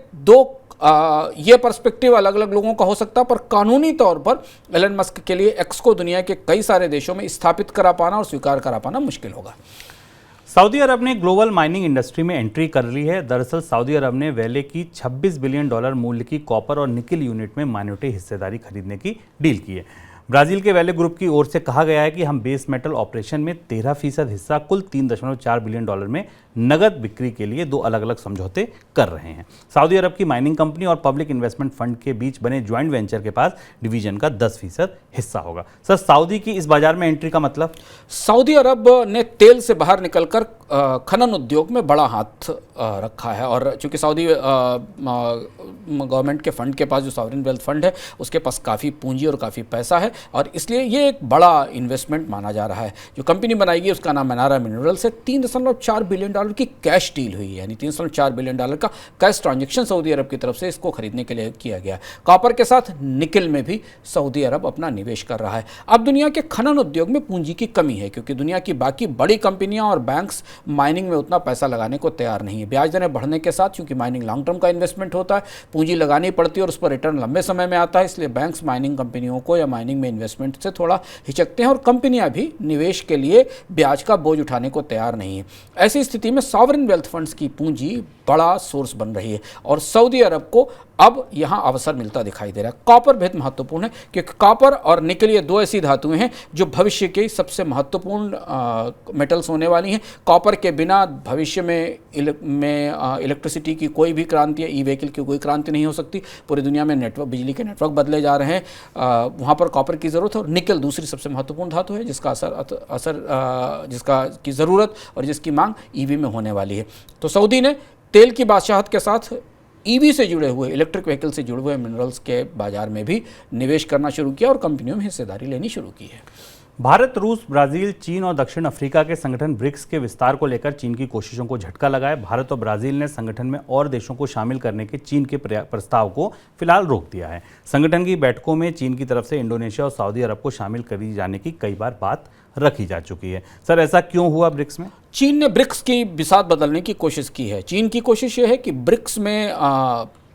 ये पर्सपेक्टिव अलग अलग लोगों का हो सकता है, पर कानूनी तौर पर एलन मस्क के लिए एक्स को दुनिया के कई सारे देशों में स्थापित करा पाना और स्वीकार करा पाना मुश्किल होगा। सऊदी अरब ने ग्लोबल माइनिंग इंडस्ट्री में एंट्री कर ली है। दरअसल सऊदी अरब ने वेले की $26 बिलियन मूल्य की कॉपर और निकल यूनिट में माइनॉरिटी हिस्सेदारी खरीदने की डील की है। ब्राजील के वेले ग्रुप की ओर से कहा गया है कि हम बेस मेटल ऑपरेशन में 13% हिस्सा कुल $3.4 बिलियन में नगद बिक्री के लिए 2 अलग अलग समझौते कर रहे हैं। सऊदी अरब की माइनिंग कंपनी और पब्लिक इन्वेस्टमेंट फंड के बीच बने ज्वाइंट वेंचर के पास डिवीजन का 10% हिस्सा होगा। सर, सऊदी की इस बाजार में एंट्री का मतलब? सऊदी अरब ने तेल से बाहर निकलकर खनन उद्योग में बड़ा हाथ रखा है, और चूंकि सऊदी गवर्नमेंट के फंड के पास, जो सॉवरेन वेल्थ फंड है, उसके पास काफ़ी पूंजी और काफ़ी पैसा है, और इसलिए ये एक बड़ा इन्वेस्टमेंट माना जा रहा है। जो कंपनी बनाएगी उसका नाम मनारा मिनरल्स है। $3.4 बिलियन की कैश डील हुई है, यानी $3.4 बिलियन का कैश ट्रांजैक्शन सऊदी अरब की तरफ से इसको खरीदने के लिए किया गया। कॉपर के साथ निकल में भी सऊदी अरब अपना निवेश कर रहा है। अब दुनिया के खनन उद्योग में पूंजी की कमी है, क्योंकि दुनिया की बाकी बड़ी कंपनियां और बैंक्स माइनिंग में उतना पैसा लगाने को तैयार नहीं है। ब्याज दरें बढ़ने के साथ, क्योंकि माइनिंग लॉन्ग टर्म का इन्वेस्टमेंट होता है, पूंजी लगानी पड़ती है और उस पर रिटर्न लंबे समय में आता है, इसलिए बैंक्स माइनिंग कंपनियों को या माइनिंग में इन्वेस्टमेंट से थोड़ा हिचकते हैं, और कंपनियां भी निवेश के लिए ब्याज का बोझ उठाने को तैयार नहीं है। ऐसी स्थिति में सॉवरेन वेल्थ फंड्स की पूंजी बड़ा सोर्स बन रही है, और सऊदी अरब को अब यहां अवसर मिलता दिखाई दे रहा है। कॉपर बेहद महत्वपूर्ण है, क्योंकि कॉपर और निकल ये 2 ऐसी धातुएं हैं जो भविष्य के सबसे महत्वपूर्ण मेटल्स होने वाली हैं। कॉपर के बिना भविष्य में इलेक्ट्रिसिटी की कोई भी क्रांति, ई व्हीकल की कोई क्रांति नहीं हो सकती। पूरी दुनिया में नेटवर्क, बिजली के नेटवर्क बदले जा रहे हैं, वहाँ पर कॉपर की ज़रूरत है। और निकल दूसरी सबसे महत्वपूर्ण धातु है जिसका जिसका की ज़रूरत और जिसकी मांग ईवी में होने वाली है। तो सऊदी ने तेल की बादशाहत के साथ ईवी से जुड़े हुए, इलेक्ट्रिक व्हीकल से जुड़े हुए मिनरल्स के बाजार में भी निवेश करना शुरू किया और कंपनियों में हिस्सेदारी लेनी शुरू की है। भारत, रूस, ब्राजील, चीन और दक्षिण अफ्रीका के संगठन ब्रिक्स के विस्तार को लेकर चीन की कोशिशों को झटका लगा है। भारत और ब्राजील ने संगठन में और देशों को शामिल करने के चीन के प्रस्ताव को फिलहाल रोक दिया है। संगठन की बैठकों में चीन की तरफ से इंडोनेशिया और सऊदी अरब को शामिल करी जाने की कई बार बात रखी जा चुकी है। सर, ऐसा क्यों हुआ ब्रिक्स में? चीन ने ब्रिक्स की बिसात बदलने की कोशिश की है। चीन की कोशिश ये है कि ब्रिक्स में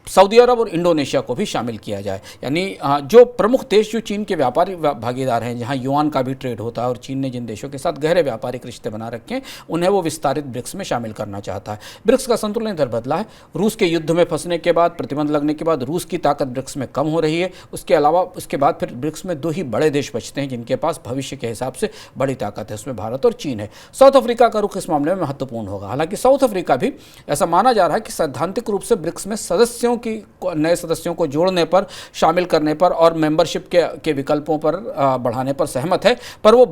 सऊदी अरब और इंडोनेशिया को भी शामिल किया जाए, यानी जो प्रमुख देश जो चीन के व्यापारी भागीदार हैं, जहां युआन का भी ट्रेड होता है और चीन ने जिन देशों के साथ गहरे व्यापारिक रिश्ते बना रखे हैं, उन्हें वो विस्तारित ब्रिक्स में शामिल करना चाहता है। ब्रिक्स का संतुलन इधर बदला है। रूस के युद्ध में फंसने के बाद, प्रतिबंध लगने के बाद रूस की ताकत ब्रिक्स में कम हो रही है। उसके अलावा उसके बाद फिर ब्रिक्स में 2 ही बड़े देश बचते हैं जिनके पास भविष्य के हिसाब से बड़ी ताकत है, उसमें भारत और चीन है। साउथ अफ्रीका का रुख इस मामले में महत्वपूर्ण होगा। हालांकि साउथ अफ्रीका भी, ऐसा माना जा रहा है कि सैद्धांतिक रूप से ब्रिक्स में नए सदस्यों को जोड़ने पर, शामिल करने पर और मेंबरशिप के विकल्पों पर बढ़ाने पर सहमत है, पर वो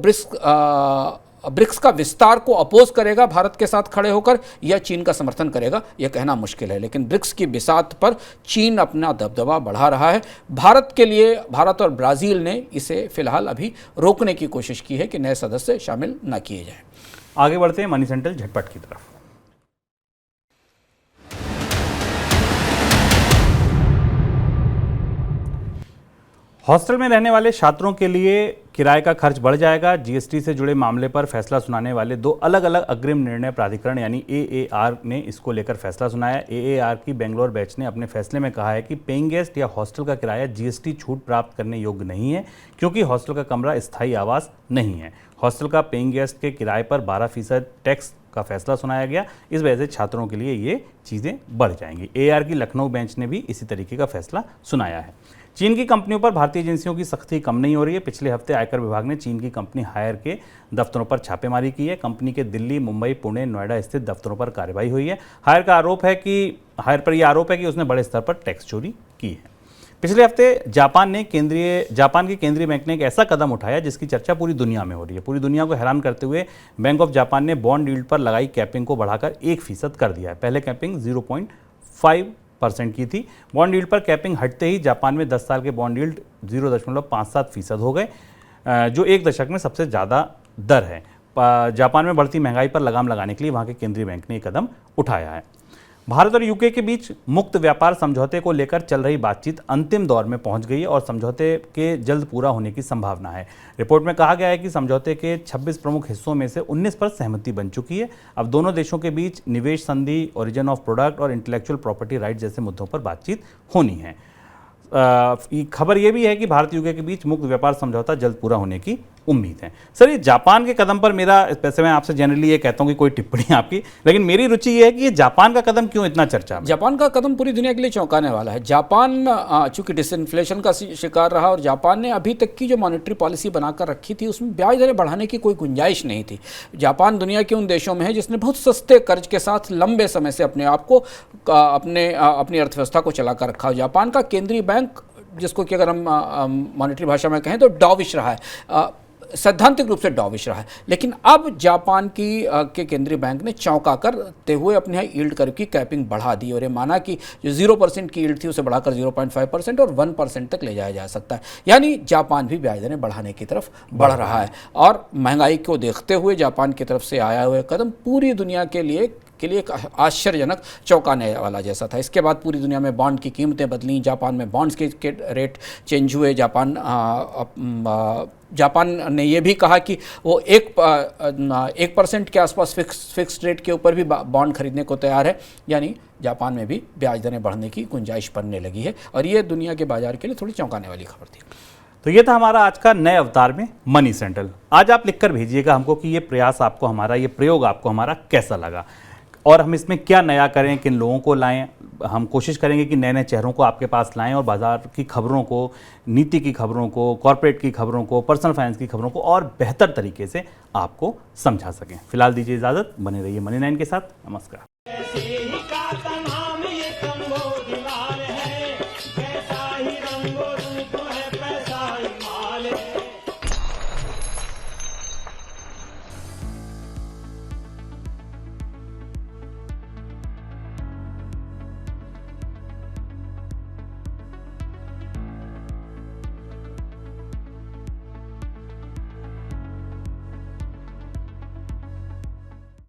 ब्रिक्स का विस्तार को अपोज करेगा भारत के साथ खड़े होकर या चीन का समर्थन करेगा, यह कहना मुश्किल है। लेकिन ब्रिक्स की बिसात पर चीन अपना दबदबा बढ़ा रहा है। भारत और ब्राज़ील ने इसे फिलहाल अभी रोकने की कोशिश की है कि नए सदस्य शामिल न किए जाएं। आगे बढ़ते हैं मनी सेंट्रल झटपट की तरफ। हॉस्टल में रहने वाले छात्रों के लिए किराए का खर्च बढ़ जाएगा। जीएसटी से जुड़े मामले पर फैसला सुनाने वाले 2 अलग अलग अग्रिम निर्णय प्राधिकरण यानी AAR ने इसको लेकर फैसला सुनाया। AAR की बेंगलोर बैच ने अपने फैसले में कहा है कि पेइंग गेस्ट या हॉस्टल का किराया जीएसटी छूट प्राप्त करने योग्य नहीं है, क्योंकि हॉस्टल का कमरा स्थायी आवास नहीं है। हॉस्टल का पेइंग गेस्ट के किराए पर 12% टैक्स का फैसला सुनाया गया। इस वजह से छात्रों के लिए ये चीज़ें बढ़ जाएंगी। AAR की लखनऊ बेंच ने भी इसी तरीके का फैसला सुनाया है। चीन की कंपनियों पर भारतीय एजेंसियों की सख्ती कम नहीं हो रही है। पिछले हफ्ते आयकर विभाग ने चीन की कंपनी हायर के दफ्तरों पर छापेमारी की है। कंपनी के दिल्ली, मुंबई, पुणे, नोएडा स्थित दफ्तरों पर कार्रवाई हुई है। हायर पर यह आरोप है कि उसने बड़े स्तर पर टैक्स चोरी की है। पिछले हफ्ते जापान के केंद्रीय बैंक ने एक ऐसा कदम उठाया जिसकी चर्चा पूरी दुनिया में हो रही है। पूरी दुनिया को हैरान करते हुए बैंक ऑफ जापान ने बॉन्ड यील्ड पर लगाई कैपिंग को बढ़ाकर 1% कर दिया है। पहले कैपिंग 0.5% की थी। बॉन्ड यील्ड पर कैपिंग हटते ही जापान में 10 साल के बॉन्ड यील्ड 0.57% हो गए, जो एक दशक में सबसे ज़्यादा दर है। जापान में बढ़ती महंगाई पर लगाम लगाने के लिए वहाँ के केंद्रीय बैंक ने एक कदम उठाया है। भारत और यूके के बीच मुक्त व्यापार समझौते को लेकर चल रही बातचीत अंतिम दौर में पहुंच गई है और समझौते के जल्द पूरा होने की संभावना है। रिपोर्ट में कहा गया है कि समझौते के 26 प्रमुख हिस्सों में से 19 पर सहमति बन चुकी है। अब दोनों देशों के बीच निवेश संधि, ओरिजिन ऑफ प्रोडक्ट और इंटेलेक्चुअल प्रॉपर्टी राइट जैसे मुद्दों पर बातचीत होनी है। खबर यह भी है कि भारत यूके के बीच मुक्त व्यापार समझौता जल्द पूरा होने की उम्मीद है। सर, ये जापान के कदम पर वैसे मैं आपसे जनरली ये कहता हूँ कि कोई टिप्पणी आपकी, लेकिन मेरी रुचि ये है कि ये जापान का कदम क्यों इतना चर्चा में? जापान का कदम पूरी दुनिया के लिए चौंकाने वाला है। जापान चूंकि डिसइन्फ्लेशन का शिकार रहा और जापान ने अभी तक की जो मॉनेटरी पॉलिसी बनाकर रखी थी उसमें ब्याज दरें बढ़ाने की कोई गुंजाइश नहीं थी। जापान दुनिया के उन देशों में है जिसने बहुत सस्ते कर्ज के साथ लंबे समय से अपने आप को अपनी अर्थव्यवस्था को चलाकर रखा। जापान का केंद्रीय बैंक, जिसको कि अगर हम मॉनेटरी भाषा में कहें तो डॉविश रहा है, सैद्धांतिक रूप से डॉविश रहा है। लेकिन अब जापान के केंद्रीय बैंक ने चौंका करते हुए अपने यहाँ यील्ड कर्व की कैपिंग बढ़ा दी और ये माना कि जो 0% की यील्ड थी उसे बढ़ाकर 0.5% और 1% तक ले जाया जा सकता है। यानी जापान भी ब्याज दरें बढ़ाने की तरफ बढ़ रहा है और महंगाई को देखते हुए जापान की तरफ से आया हुआ कदम पूरी दुनिया के लिए एक आश्चर्यजनक चौंकाने वाला जैसा था। इसके बाद पूरी दुनिया में बॉन्ड की कीमतें बदली, जापान में बॉन्ड्स के रेट चेंज हुए। जापान ने यह भी कहा कि वो 1% के आसपास फिक्स्ड रेट के ऊपर भी बॉन्ड खरीदने को तैयार है। यानी जापान में भी ब्याज दरें बढ़ने की गुंजाइश बनने लगी है और ये दुनिया के बाजार के लिए थोड़ी चौंकाने वाली खबर थी। तो ये था हमारा आज का नए अवतार में मनी सेंट्रल। आज आप लिखकर भेजिएगा हमको कि ये प्रयोग आपको हमारा कैसा लगा और हम इसमें क्या नया करें, किन लोगों को लाएं। हम कोशिश करेंगे कि नए नए चेहरों को आपके पास लाएं और बाजार की खबरों को, नीति की खबरों को, कॉर्पोरेट की खबरों को, पर्सनल फाइनेंस की खबरों को और बेहतर तरीके से आपको समझा सकें। फिलहाल दीजिए इजाज़त, बने रहिए मनी 9 के साथ। नमस्कार।